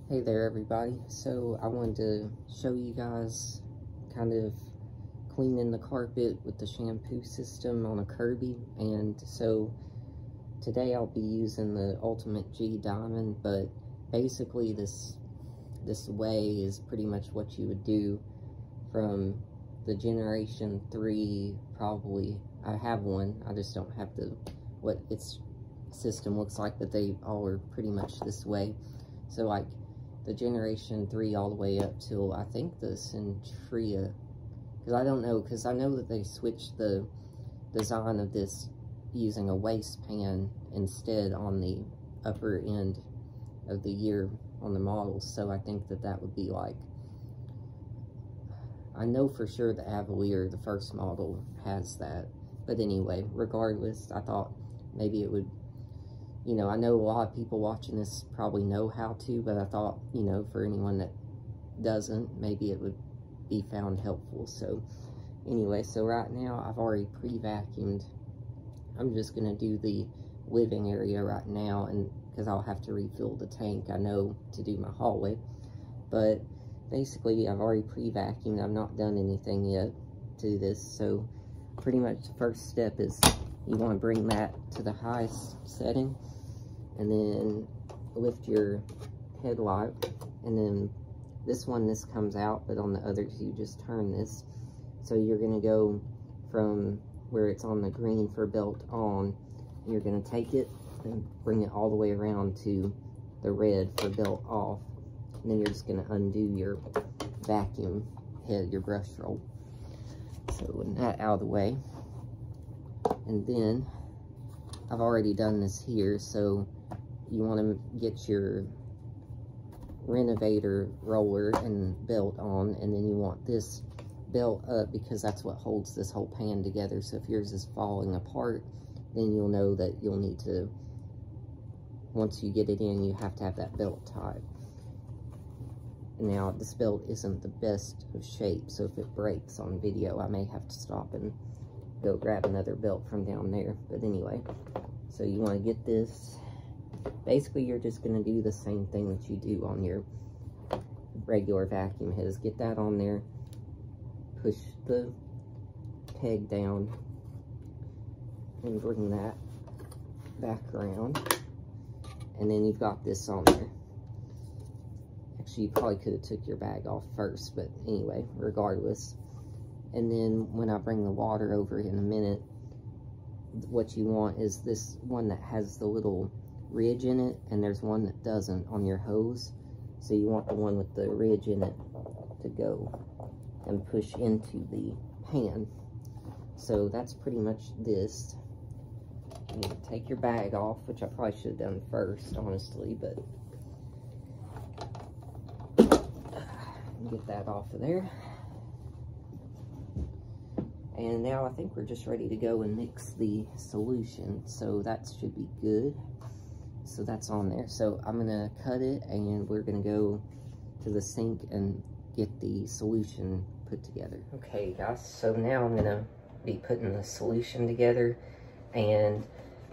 Hey there everybody, so I wanted to show you guys kind of cleaning the carpet with the shampoo system on a Kirby. And so today I'll be using the Ultimate G Diamond, but basically this way is pretty much what you would do from the Generation 3, probably. I have one, I just don't have what its system looks like, but they all are pretty much this way. So like the Generation 3 all the way up till, I think, the Sentria. Because I don't know, because I know that they switched the design of this using a waste pan instead on the upper end of the year on the models. So I think that would be like, I know for sure the Avalier, the first model, has that. But anyway, regardless, I thought maybe it would, you know, I know a lot of people watching this probably know how to, but I thought, you know, for anyone that doesn't, maybe it would be found helpful. So anyway, so right now I've already pre-vacuumed. I'm just going to do the living area right now, and because I'll have to refill the tank, I know, to do my hallway. But basically I've already pre-vacuumed. I've not done anything yet to this. So pretty much the first step is you want to bring that to the highest setting, and then lift your headlight, and then this comes out, but on the others you just turn this. So you're going to go from where it's on the green for belt on, and you're going to take it and bring it all the way around to the red for belt off, and then you're just going to undo your vacuum head, your brush roll. So with that out of the way, and then I've already done this here, so you want to get your renovator roller and belt on, and then you want this belt up because that's what holds this whole pan together. So if yours is falling apart, then you'll know that you'll need to, once you get it in, you have to have that belt tied. Now this belt isn't the best of shape, so if it breaks on video, I may have to stop and go grab another belt from down there. But anyway, so you want to get this. Basically, you're just going to do the same thing that you do on your regular vacuum heads. Get that on there, push the peg down, and bring that back around, and then you've got this on there. Actually, you probably could have took your bag off first, but anyway, regardless. And then when I bring the water over in a minute, what you want is this one that has the little ridge in it, and there's one that doesn't on your hose. So you want the one with the ridge in it to go and push into the pan. So that's pretty much this. You need to take your bag off, which I probably should have done first, honestly, but get that off of there. And now I think we're just ready to go and mix the solution, so that should be good. So that's on there. So I'm gonna cut it, and we're gonna go to the sink and get the solution put together. Okay guys, so now I'm gonna be putting the solution together, and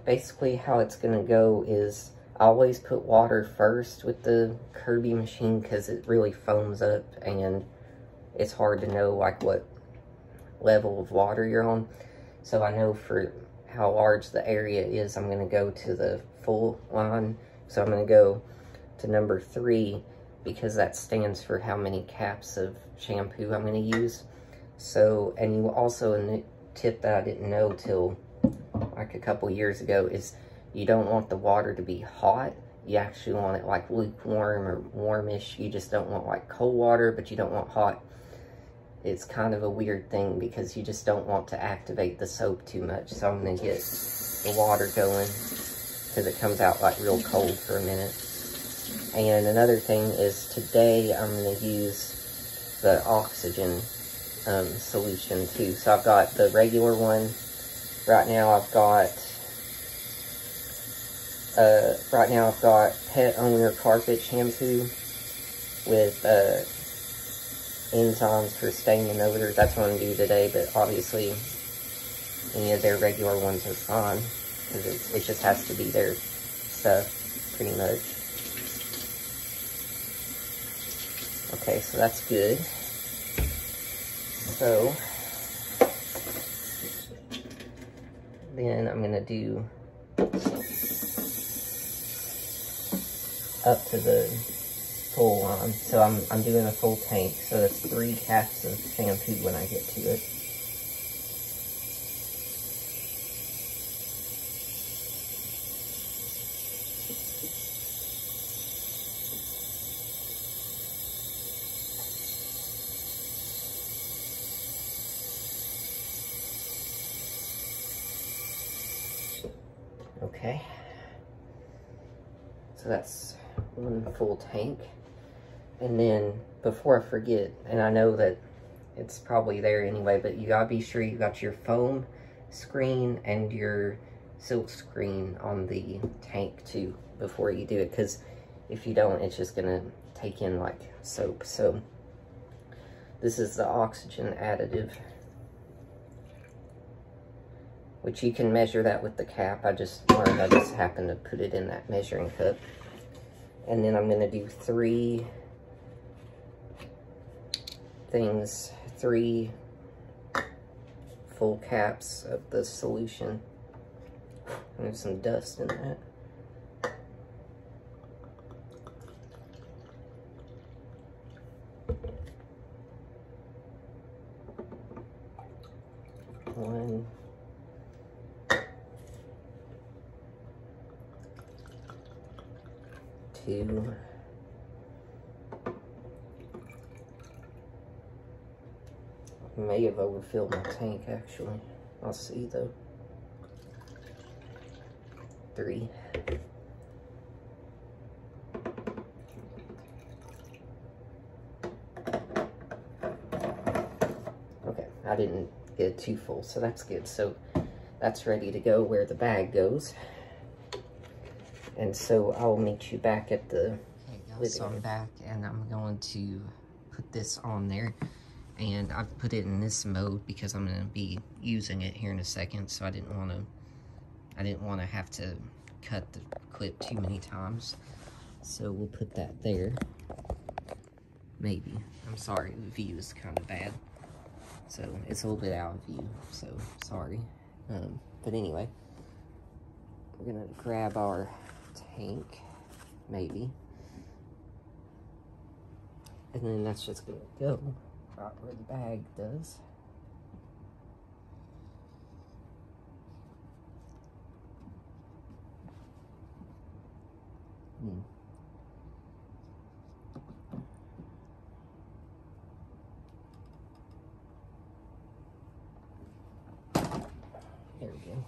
basically how it's gonna go is I always put water first with the Kirby machine because it really foams up and it's hard to know like what level of water you're on. So I know for how large the area is, I'm going to go to the full line. So I'm going to go to number 3 because that stands for how many caps of shampoo I'm going to use. So, and you also, a tip that I didn't know till like a couple years ago, is you don't want the water to be hot. You actually want it like lukewarm or warmish. You just don't want like cold water, but you don't want hot. It's kind of a weird thing because you just don't want to activate the soap too much. So I'm going to get the water going because it comes out like real cold for a minute. And another thing is today I'm going to use the oxygen solution too. So I've got the regular one. Right now I've got Pet Owner Carpet Shampoo with enzymes for stain and odor. That's what I'm going to do today, but obviously any of their regular ones are fine because it just has to be their stuff pretty much. Okay, so that's good. So then I'm gonna do up to the full line. So I'm doing a full tank. So that's 3 caps of shampoo when I get to it. Okay, so that's 1 full tank. And then before I forget, and I know that it's probably there anyway, but you gotta be sure you got your foam screen and your silk screen on the tank too before you do it, because if you don't, it's just gonna take in like soap. So this is the oxygen additive, which you can measure that with the cap. I just learned, I just happened to put it in that measuring cup. And then I'm gonna do 3 things, 3 full caps of the solution. There's some dust in that. One. 2. May have overfilled my tank actually. I'll see though. 3. Okay, I didn't get it too full, so that's good. So that's ready to go where the bag goes. And so I'll meet you back at the guys, so I'm back and I'm going to put this on there. And I've put it in this mode because I'm going to be using it here in a second. So I didn't want to have to cut the clip too many times. So we'll put that there. Maybe. I'm sorry, the view is kind of bad. So it's a little bit out of view. So sorry. But anyway, we're going to grab our tank, maybe, and then that's just gonna go right where the bag does. There we go.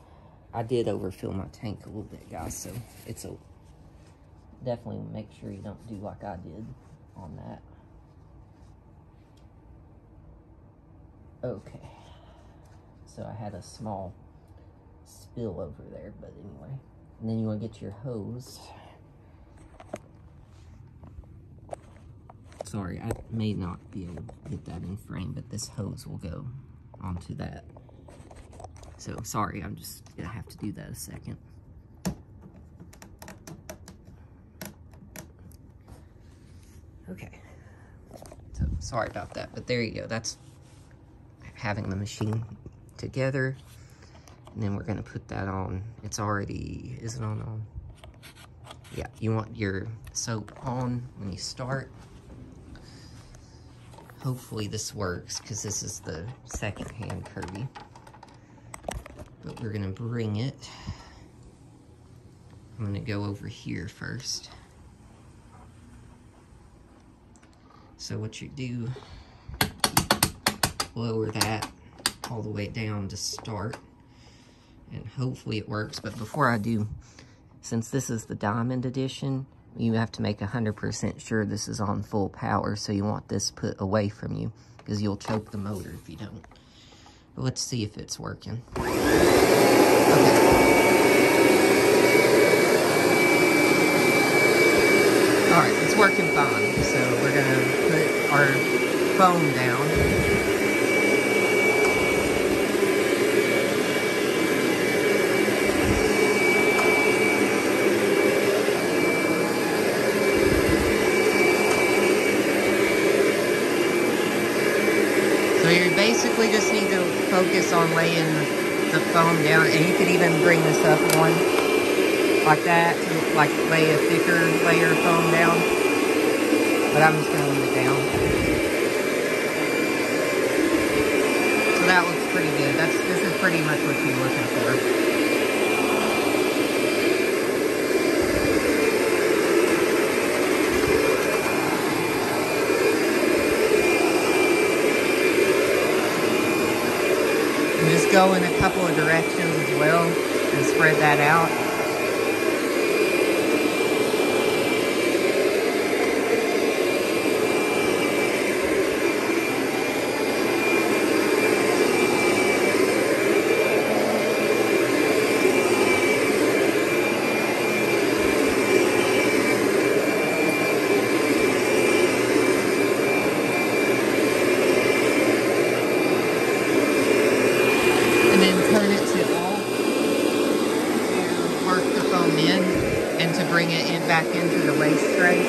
I did overfill my tank a little bit, guys, so it's a definitely make sure you don't do like I did on that. Okay, so I had a small spill over there, but anyway. And then you want to get your hose. Sorry, I may not be able to get that in frame, but this hose will go onto that. So sorry, I'm just gonna have to do that a second. Okay, so sorry about that, but there you go. That's having the machine together. And then we're gonna put that on. It's already, is it on? Yeah, you want your soap on when you start. Hopefully this works, because this is the second-hand Kirby. But we're gonna bring it. I'm gonna go over here first. So what you do, lower that all the way down to start. And hopefully it works. But before I do, since this is the Diamond Edition, you have to make 100% sure this is on full power. So you want this put away from you, because you'll choke the motor if you don't. But let's see if it's working. Okay. Alright, it's working fine. So we're going to put our foam down. you basically just need to focus on laying the foam down, and you could even bring this up one like that, like lay a thicker layer of foam down, but I'm just going to leave it down. So that looks pretty good. This is pretty much what you're looking for. Just go in a couple of directions as well and spread that out. Bring it in back into the waste tray.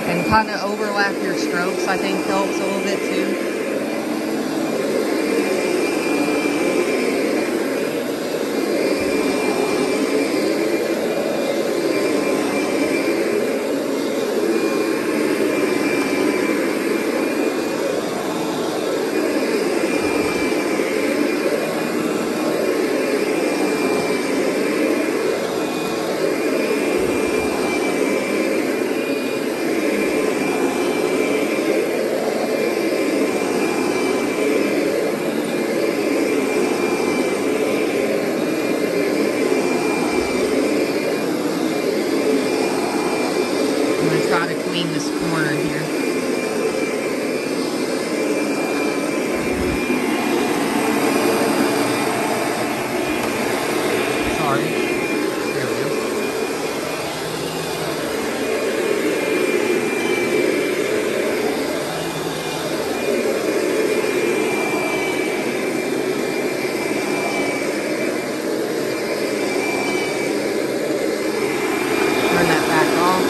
And kind of overlap your strokes, I think helps a little bit too. Try to clean this corner here. Sorry. There we go. Turn that back off.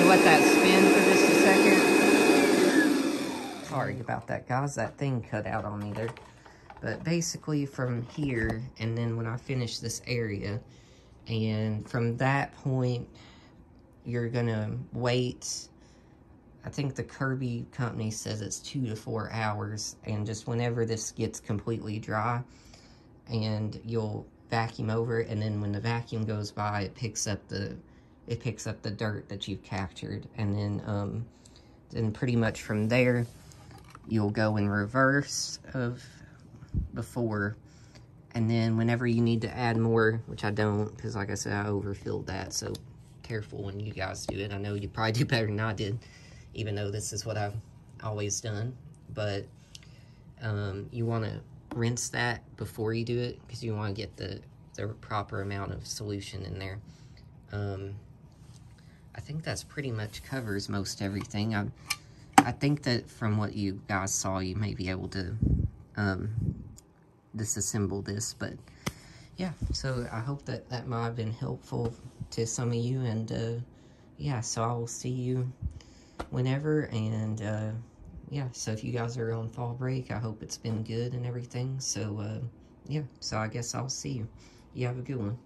Let that spin for just a second. Sorry about that, guys. That thing cut out on me there. But basically from here, and then when I finish this area, and from that point, you're gonna wait. I think the Kirby company says it's 2 to 4 hours, and just whenever this gets completely dry, and you'll vacuum over, and then when the vacuum goes by, it picks up the dirt that you've captured, and then pretty much from there, you'll go in reverse of before, and then whenever you need to add more, which I don't, because like I said, I overfilled that, so careful when you guys do it. I know you probably do better than I did, even though this is what I've always done, but you want to rinse that before you do it, because you want to get the proper amount of solution in there. I think that's pretty much covers most everything. I think that from what you guys saw, you may be able to disassemble this, but yeah, so I hope that that might have been helpful to some of you, and yeah, so I will see you whenever, and yeah, so if you guys are on fall break, I hope it's been good and everything, so yeah, so I guess I'll see you. You have a good one.